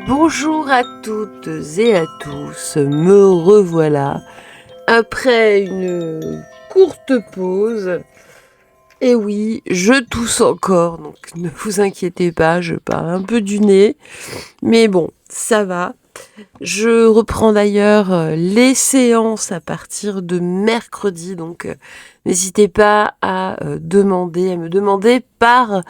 Bonjour à toutes et à tous, me revoilà après une courte pause. Et oui, je tousse encore, donc ne vous inquiétez pas, je parle un peu du nez, mais bon, ça va. Je reprends d'ailleurs les séances à partir de mercredi, donc n'hésitez pas à me demander par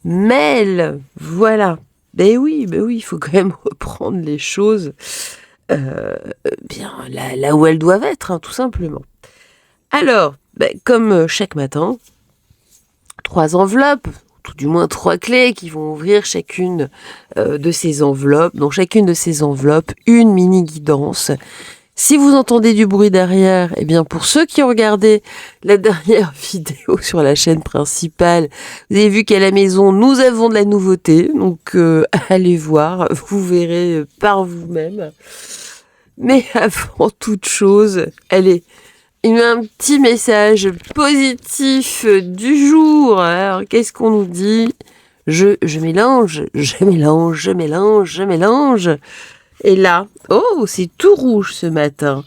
mail. Voilà. Ben oui, il faut quand même reprendre les choses bien là où elles doivent être, hein, tout simplement. Alors, comme chaque matin, 3 enveloppes, tout du moins 3 clés qui vont ouvrir chacune de ces enveloppes. Dans chacune de ces enveloppes, une mini guidance. Si vous entendez du bruit derrière, eh bien pour ceux qui ont regardé la dernière vidéo sur la chaîne principale, vous avez vu qu'à la maison, nous avons de la nouveauté. Donc allez voir, vous verrez par vous-même. Mais avant toute chose, allez, un petit message positif du jour. Alors qu'est-ce qu'on nous dit ? Je mélange. Et là, oh, c'est tout rouge ce matin.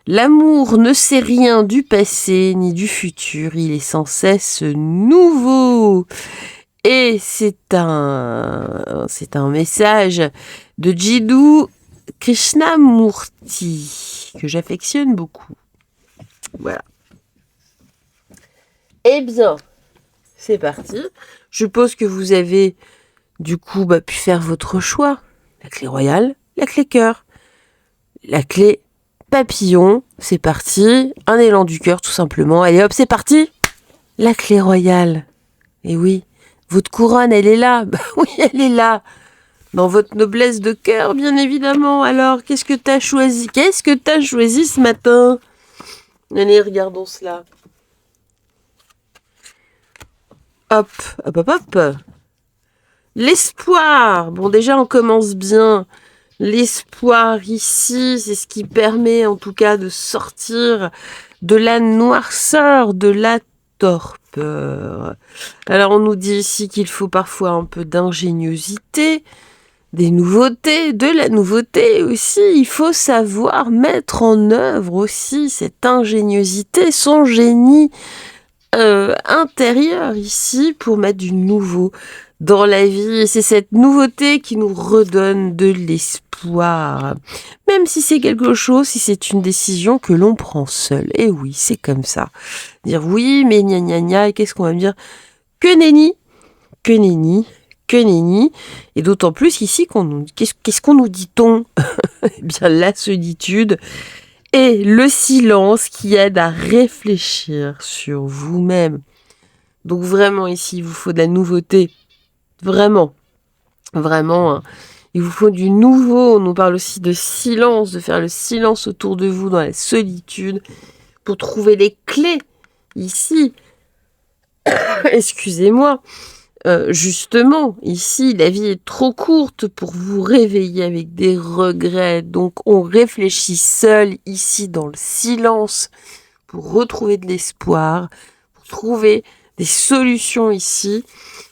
L'amour ne sait rien du passé ni du futur, il est sans cesse nouveau. Et c'est un message de Jiddu Krishnamurti, que j'affectionne beaucoup. Voilà. Eh bien, c'est parti. Je suppose que vous avez, du coup, pu faire votre choix. La clé royale, la clé cœur, la clé papillon, c'est parti. Un élan du cœur, tout simplement. Allez hop, c'est parti. La clé royale. Et oui, votre couronne, elle est là. Oui, elle est là. Dans votre noblesse de cœur, bien évidemment. Alors, qu'est-ce que t'as choisi ce matin ? Allez, regardons cela. Hop. L'espoir. Bon, déjà, on commence bien. L'espoir ici, c'est ce qui permet en tout cas de sortir de la noirceur, de la torpeur. Alors on nous dit ici qu'il faut parfois un peu d'ingéniosité, des nouveautés, de la nouveauté aussi. Il faut savoir mettre en œuvre aussi cette ingéniosité, son génie intérieur ici pour mettre du nouveau dans la vie. Et c'est cette nouveauté qui nous redonne de l'espoir. Même si c'est quelque chose, si c'est une décision que l'on prend seul. Et oui, c'est comme ça. Dire oui, mais gna gna gna, et qu'est-ce qu'on va me dire ? Que nenni. Et d'autant plus ici, qu'est-ce qu'on nous dit-on ? Eh bien, la solitude et le silence qui aide à réfléchir sur vous-même. Donc vraiment ici, il vous faut de la nouveauté. Vraiment, hein. Il vous faut du nouveau. On nous parle aussi de silence, de faire le silence autour de vous dans la solitude pour trouver les clés ici. Excusez-moi. Justement, ici, la vie est trop courte pour vous réveiller avec des regrets. Donc, on réfléchit seul ici dans le silence pour retrouver de l'espoir, pour trouver des solutions ici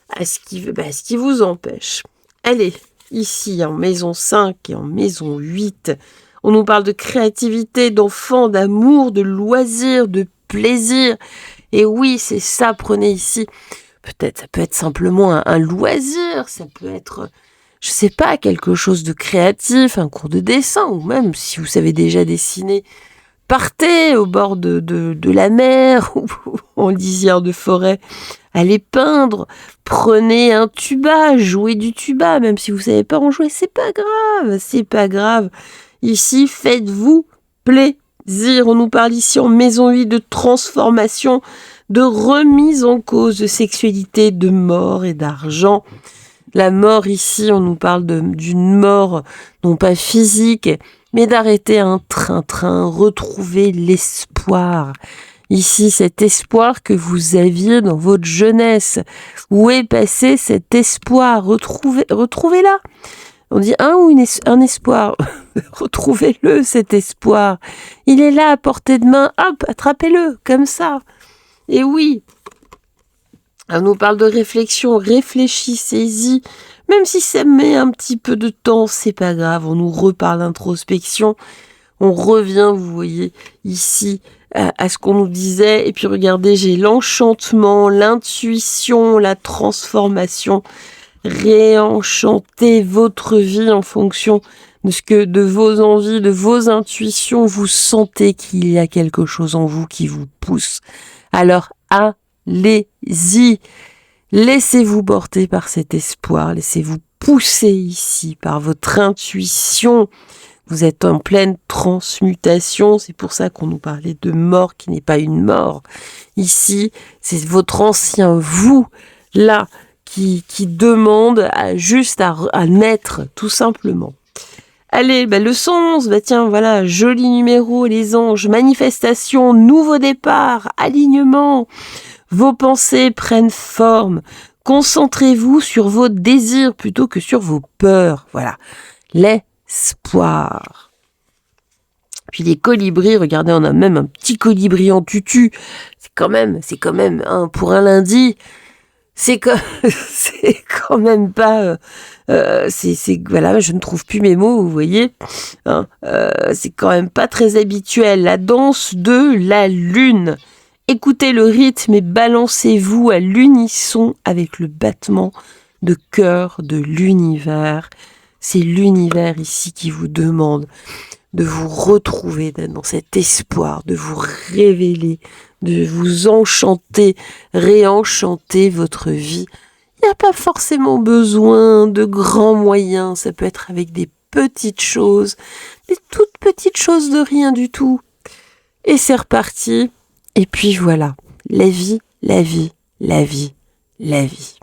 à ce qui vous empêche. Allez, ici, en maison 5 et en maison 8, on nous parle de créativité, d'enfants, d'amour, de loisirs, de plaisir. Et oui, c'est ça, prenez ici. Peut-être, ça peut être simplement un loisir, ça peut être, je sais pas, quelque chose de créatif, un cours de dessin, ou même si vous savez déjà dessiner, partez au bord de la mer ou en lisière de forêt, allez peindre, prenez un tuba, jouez du tuba, même si vous savez pas en jouer, c'est pas grave. Ici, faites-vous plaisir. On nous parle ici en maison 8 de transformation, de remise en cause de sexualité, de mort et d'argent. La mort ici, on nous parle d'une mort non pas physique, mais d'arrêter un train-train, retrouver l'espoir. Ici, cet espoir que vous aviez dans votre jeunesse. Où est passé cet espoir ? Retrouvez-la. On dit un espoir. Retrouvez-le, cet espoir. Il est là à portée de main. Hop, attrapez-le, comme ça. Et oui, on nous parle de réflexion, réfléchissez-y, Même si ça met un petit peu de temps, c'est pas grave, on nous reparle d'introspection, on revient, vous voyez, ici, à ce qu'on nous disait. Et puis regardez, j'ai l'enchantement, l'intuition, la transformation. Réenchantez votre vie en fonction de vos envies, de vos intuitions. Vous sentez qu'il y a quelque chose en vous qui vous pousse. Alors, allez-y. Laissez-vous porter par cet espoir. Laissez-vous pousser ici par votre intuition. Vous êtes en pleine transmutation. C'est pour ça qu'on nous parlait de mort qui n'est pas une mort. Ici, c'est votre ancien vous, là, qui demande juste à naître, tout simplement. Allez, le 111, tiens, voilà, joli numéro, les anges, manifestation, nouveau départ, alignement. Vos pensées prennent forme. Concentrez-vous sur vos désirs plutôt que sur vos peurs. Voilà, l'espoir. Puis les colibris, regardez, on a même un petit colibri en tutu. C'est quand même, pour un lundi, c'est quand même pas... voilà, je ne trouve plus mes mots, vous voyez. C'est quand même pas très habituel. La danse de la lune. Écoutez le rythme et balancez-vous à l'unisson avec le battement de cœur de l'univers. C'est l'univers ici qui vous demande de vous retrouver dans cet espoir, de vous révéler, de vous enchanter, réenchanter votre vie. Il n'y a pas forcément besoin de grands moyens, ça peut être avec des petites choses, des toutes petites choses de rien du tout. Et c'est reparti. Et puis voilà, la vie, la vie, la vie, la vie.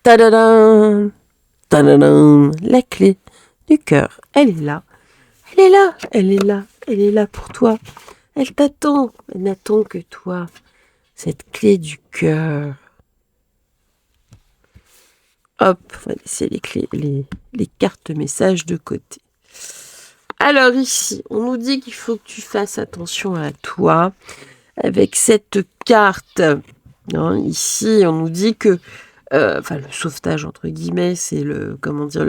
Tadadam, tadadam, la clé du cœur, elle est là. Elle est là, elle est là, elle est là pour toi. Elle t'attend, elle n'attend que toi. Cette clé du cœur. Hop, on va laisser les cartes messages de côté. Alors ici, on nous dit qu'il faut que tu fasses attention à toi avec cette carte. Ici, on nous dit que le sauvetage entre guillemets, c'est le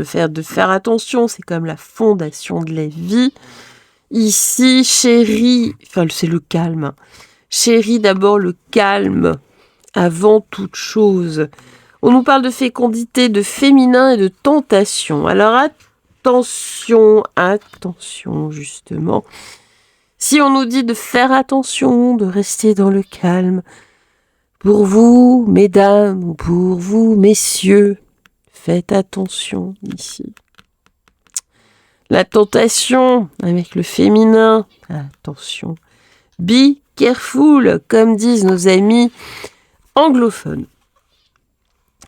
fait de faire attention, c'est comme la fondation de la vie. Ici, chérie, c'est le calme. Chérie, d'abord le calme avant toute chose. On nous parle de fécondité, de féminin et de tentation. Alors attention, justement. Si on nous dit de faire attention, de rester dans le calme, pour vous, mesdames, ou pour vous, messieurs, faites attention ici. La tentation avec le féminin, attention. Be careful, comme disent nos amis anglophones.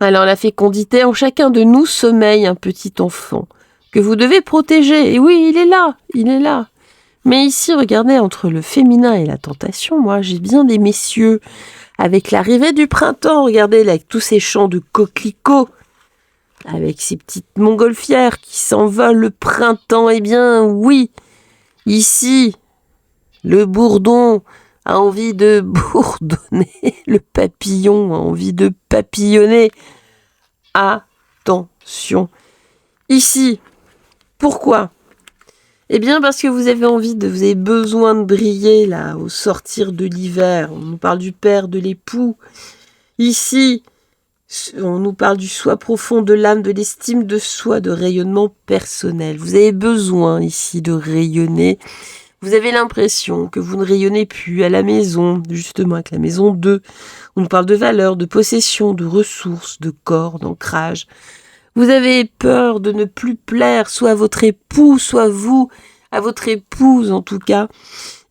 Alors la fécondité, en chacun de nous sommeille un petit enfant que vous devez protéger. Et oui, il est là. Mais ici, regardez, entre le féminin et la tentation, moi, j'ai bien des messieurs. Avec l'arrivée du printemps, regardez, là, avec tous ces champs de coquelicots, avec ces petites montgolfières qui s'envolent, le printemps, eh bien, oui, ici, le bourdon a envie de bourdonner, le papillon a envie de papillonner. Attention. Ici, pourquoi ? Eh bien, parce que vous avez besoin de briller, là, au sortir de l'hiver. On nous parle du père, de l'époux. Ici, on nous parle du soi profond, de l'âme, de l'estime de soi, de rayonnement personnel. Vous avez besoin, ici, de rayonner. Vous avez l'impression que vous ne rayonnez plus à la maison, justement, avec la maison 2. On nous parle de valeur, de possession, de ressources, de corps, d'ancrage. Vous avez peur de ne plus plaire, soit à votre époux, soit vous, à votre épouse en tout cas.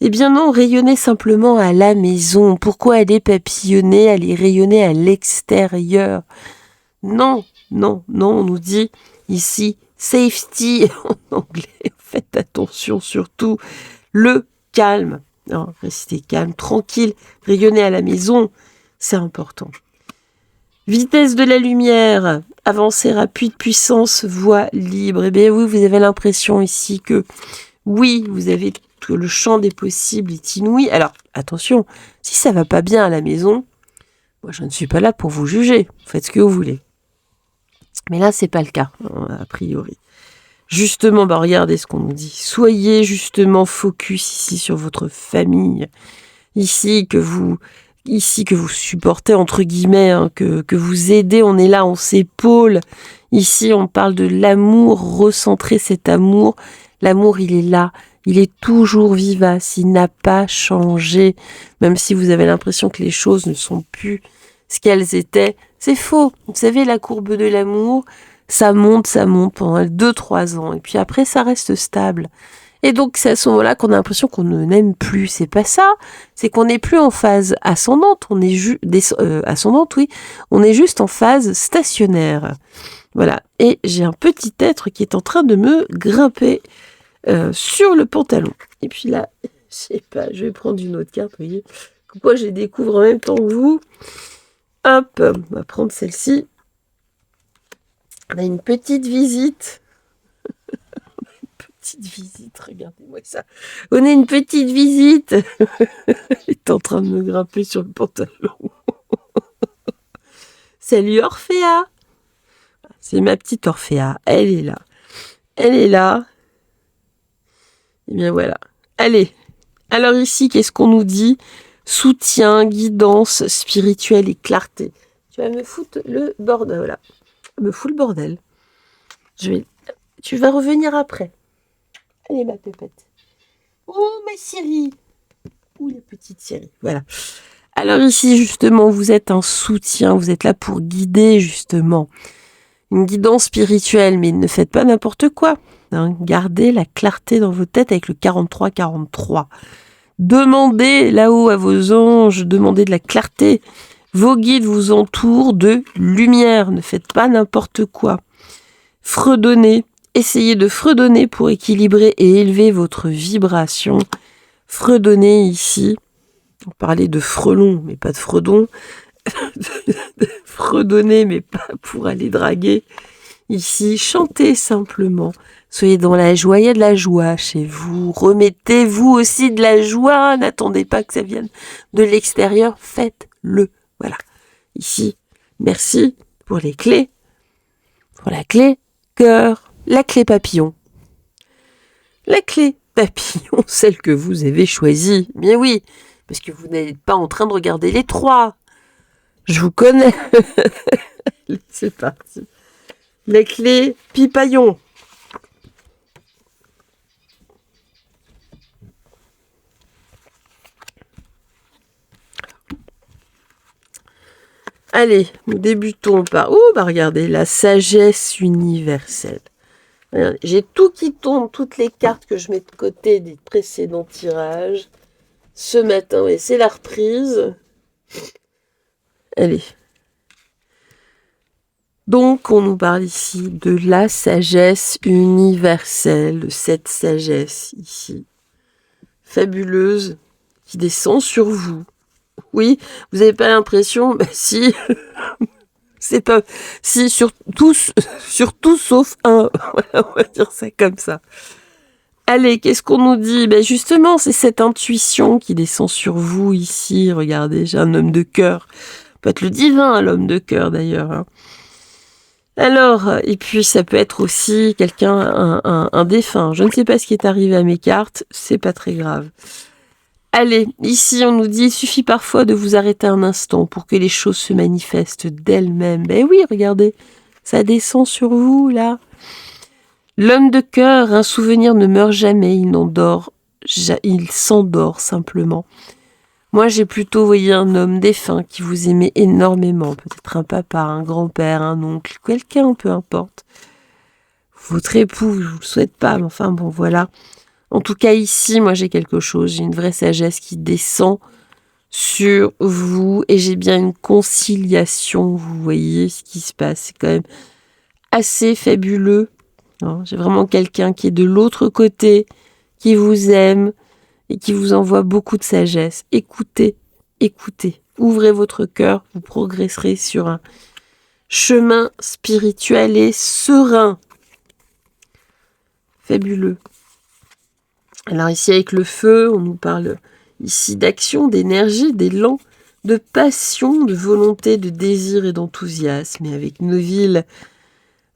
Eh bien non, rayonnez simplement à la maison. Pourquoi aller papillonner, aller rayonner à l'extérieur ? Non, on nous dit ici, safety en anglais. Faites attention surtout, le calme. Non, restez calme, tranquille, rayonnez à la maison, c'est important. Vitesse de la lumière, avancée rapide, puissance, voie libre. Eh bien oui, vous avez l'impression ici que le champ des possibles est inouï. Alors, attention, si ça va pas bien à la maison, moi je ne suis pas là pour vous juger. Faites ce que vous voulez. Mais là, c'est pas le cas, hein, a priori. Justement, bah regardez ce qu'on nous dit. Soyez justement focus ici sur votre famille. Ici que vous supportez entre guillemets, hein, que vous aidez, on est là, on s'épaule. Ici, on parle de l'amour, recentrer cet amour. L'amour, il est là, il est toujours vivace, il n'a pas changé. Même si vous avez l'impression que les choses ne sont plus ce qu'elles étaient, c'est faux. Vous savez, la courbe de l'amour, ça monte pendant 2-3 ans. Et puis après, ça reste stable. Et donc, c'est à ce moment-là qu'on a l'impression qu'on ne n'aime plus. C'est pas ça. C'est qu'on n'est plus en phase ascendante. On est ascendante, oui. On est juste en phase stationnaire. Voilà. Et j'ai un petit être qui est en train de me grimper sur le pantalon. Et puis là, je sais pas, je vais prendre une autre carte, vous voyez. Pourquoi je les découvre en même temps que vous. Hop, on va prendre celle-ci. On a une petite visite. Petite visite, regardez-moi ça. On a une petite visite. Elle est en train de me grimper sur le pantalon. Salut Orphea. C'est ma petite Orphea. Elle est là. Elle est là. Et bien voilà. Allez. Alors ici, qu'est-ce qu'on nous dit? Soutien, guidance spirituelle et clarté. Tu vas me foutre le bordel. Voilà. Me fous le bordel. Tu vas revenir après. Allez, ma pépette. Oh, ma Syrie. Ouh, la petite Syrie. Voilà. Alors ici, justement, vous êtes un soutien. Vous êtes là pour guider, justement. Une guidance spirituelle, mais ne faites pas n'importe quoi. Hein. Gardez la clarté dans vos têtes avec le 43-43. Demandez là-haut à vos anges, demandez de la clarté. Vos guides vous entourent de lumière. Ne faites pas n'importe quoi. Fredonnez. Essayez de fredonner pour équilibrer et élever votre vibration. Fredonner ici. On parlait de frelon, mais pas de fredon. Fredonner, mais pas pour aller draguer. Ici, chantez simplement. Soyez dans la joie, il y a de la joie chez vous. Remettez-vous aussi de la joie. N'attendez pas que ça vienne de l'extérieur. Faites-le. Voilà. Ici, merci pour les clés. Pour la clé cœur. La clé papillon. La clé papillon, celle que vous avez choisie. Bien oui, parce que vous n'êtes pas en train de regarder les 3. Je vous connais. C'est parti. La clé pipaillon. Allez, nous débutons par... Oh, bah regardez, la sagesse universelle. J'ai tout qui tombe, toutes les cartes que je mets de côté des précédents tirages. Ce matin, et c'est la reprise. Allez. Donc, on nous parle ici de la sagesse universelle, de cette sagesse ici, fabuleuse, qui descend sur vous. Oui, vous n'avez pas l'impression, bah si... C'est pas... Si, sur tout sauf un. Voilà, on va dire ça comme ça. Allez, qu'est-ce qu'on nous dit? Ben justement, c'est cette intuition qui descend sur vous ici. Regardez, j'ai un homme de cœur. Ça peut être le divin, l'homme de cœur d'ailleurs. Hein. Alors, et puis ça peut être aussi quelqu'un, un défunt. Je ne sais pas ce qui est arrivé à mes cartes, c'est pas très grave. Allez, ici on nous dit, il suffit parfois de vous arrêter un instant pour que les choses se manifestent d'elles-mêmes. Ben oui, regardez, ça descend sur vous, là. L'homme de cœur, un souvenir ne meurt jamais, il s'endort simplement. Moi, j'ai plutôt, voyez, un homme défunt qui vous aimait énormément. Peut-être un papa, un grand-père, un oncle, quelqu'un, peu importe. Votre époux, je vous le souhaite pas, mais enfin bon, voilà. En tout cas, ici, moi, j'ai quelque chose. J'ai une vraie sagesse qui descend sur vous. Et j'ai bien une conciliation. Vous voyez ce qui se passe. C'est quand même assez fabuleux. Hein. J'ai vraiment quelqu'un qui est de l'autre côté, qui vous aime et qui vous envoie beaucoup de sagesse. Écoutez, écoutez. Ouvrez votre cœur. Vous progresserez sur un chemin spirituel et serein. Fabuleux. Alors ici avec le feu, on nous parle ici d'action, d'énergie, d'élan, de passion, de volonté, de désir et d'enthousiasme. Et avec Neuville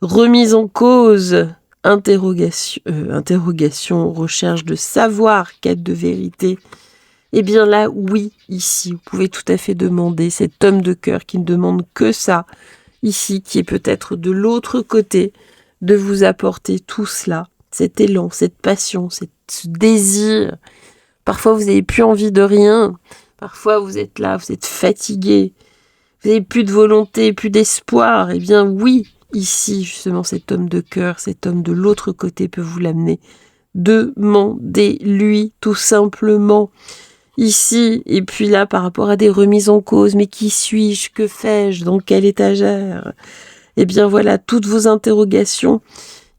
remise en cause, interrogation, recherche de savoir, quête de vérité. Eh bien là, oui, ici, vous pouvez tout à fait demander cet homme de cœur qui ne demande que ça, ici, qui est peut-être de l'autre côté, de vous apporter tout cela, cet élan, cette passion, ce désir. Parfois, vous n'avez plus envie de rien. Parfois, vous êtes là, vous êtes fatigué. Vous n'avez plus de volonté, plus d'espoir. Eh bien, oui, ici, justement, cet homme de cœur, cet homme de l'autre côté peut vous l'amener. Demandez-lui, tout simplement. Ici, et puis là, par rapport à des remises en cause, mais qui suis-je, que fais-je, dans quelle étagère? Eh bien voilà, toutes vos interrogations.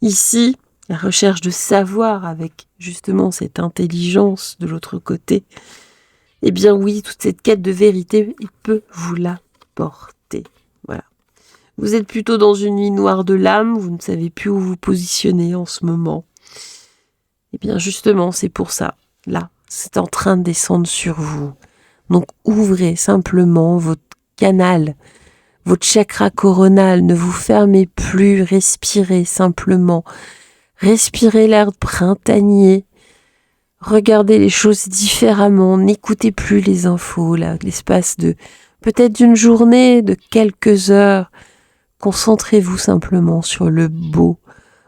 Ici, la recherche de savoir avec justement cette intelligence de l'autre côté. Eh bien oui, toute cette quête de vérité, il peut vous la porter. Voilà. Vous êtes plutôt dans une nuit noire de l'âme, vous ne savez plus où vous positionner en ce moment. Eh bien justement, c'est pour ça. Là, c'est en train de descendre sur vous. Donc ouvrez simplement votre canal, votre chakra coronal. Ne vous fermez plus, respirez simplement. Respirez l'air printanier. Regardez les choses différemment. N'écoutez plus les infos, là, l'espace de peut-être d'une journée, de quelques heures. Concentrez-vous simplement sur le beau.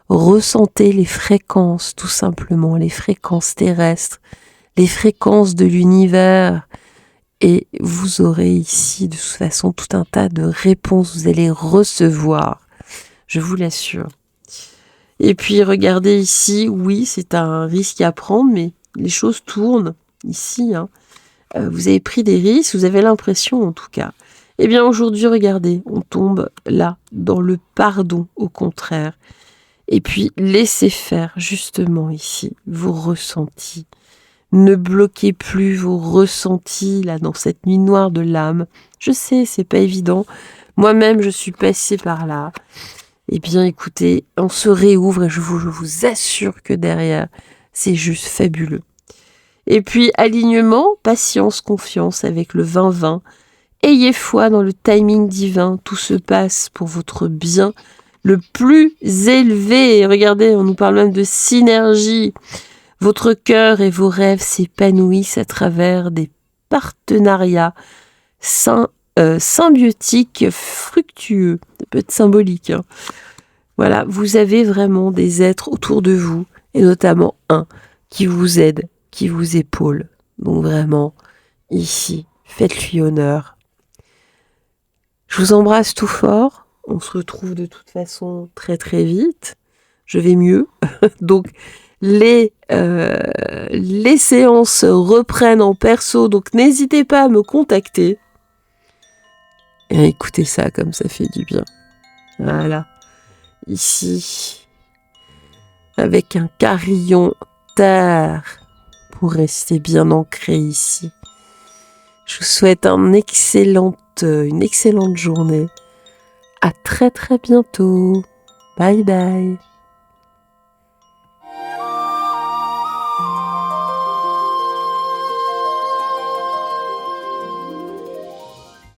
Ressentez les fréquences, tout simplement, les fréquences terrestres, les fréquences de l'univers, et vous aurez ici de toute façon tout un tas de réponses, vous allez recevoir, je vous l'assure. Et puis regardez ici, oui, c'est un risque à prendre, mais les choses tournent ici, hein. Vous avez pris des risques, vous avez l'impression en tout cas. Eh bien aujourd'hui, regardez, on tombe là, dans le pardon au contraire. Et puis laissez faire justement ici vos ressentis. Ne bloquez plus vos ressentis là dans cette nuit noire de l'âme. Je sais, c'est pas évident. Moi-même, je suis passée par là. Eh bien, écoutez, on se réouvre et je vous assure que derrière, c'est juste fabuleux. Et puis, alignement, patience, confiance avec le 20-20. Ayez foi dans le timing divin. Tout se passe pour votre bien le plus élevé. Regardez, on nous parle même de synergie. Votre cœur et vos rêves s'épanouissent à travers des partenariats symbiotiques, fructueux. Ça peut être symbolique, hein. Voilà, vous avez vraiment des êtres autour de vous, et notamment un qui vous aide, qui vous épaule. Donc vraiment, ici, faites-lui honneur. Je vous embrasse tout fort. On se retrouve de toute façon très très vite. Je vais mieux. Donc, les séances reprennent en perso. Donc, n'hésitez pas à me contacter. Et écoutez ça comme ça fait du bien. Voilà. Ici, avec un carillon terre pour rester bien ancré ici. Je vous souhaite une excellente journée. À très très bientôt. Bye bye.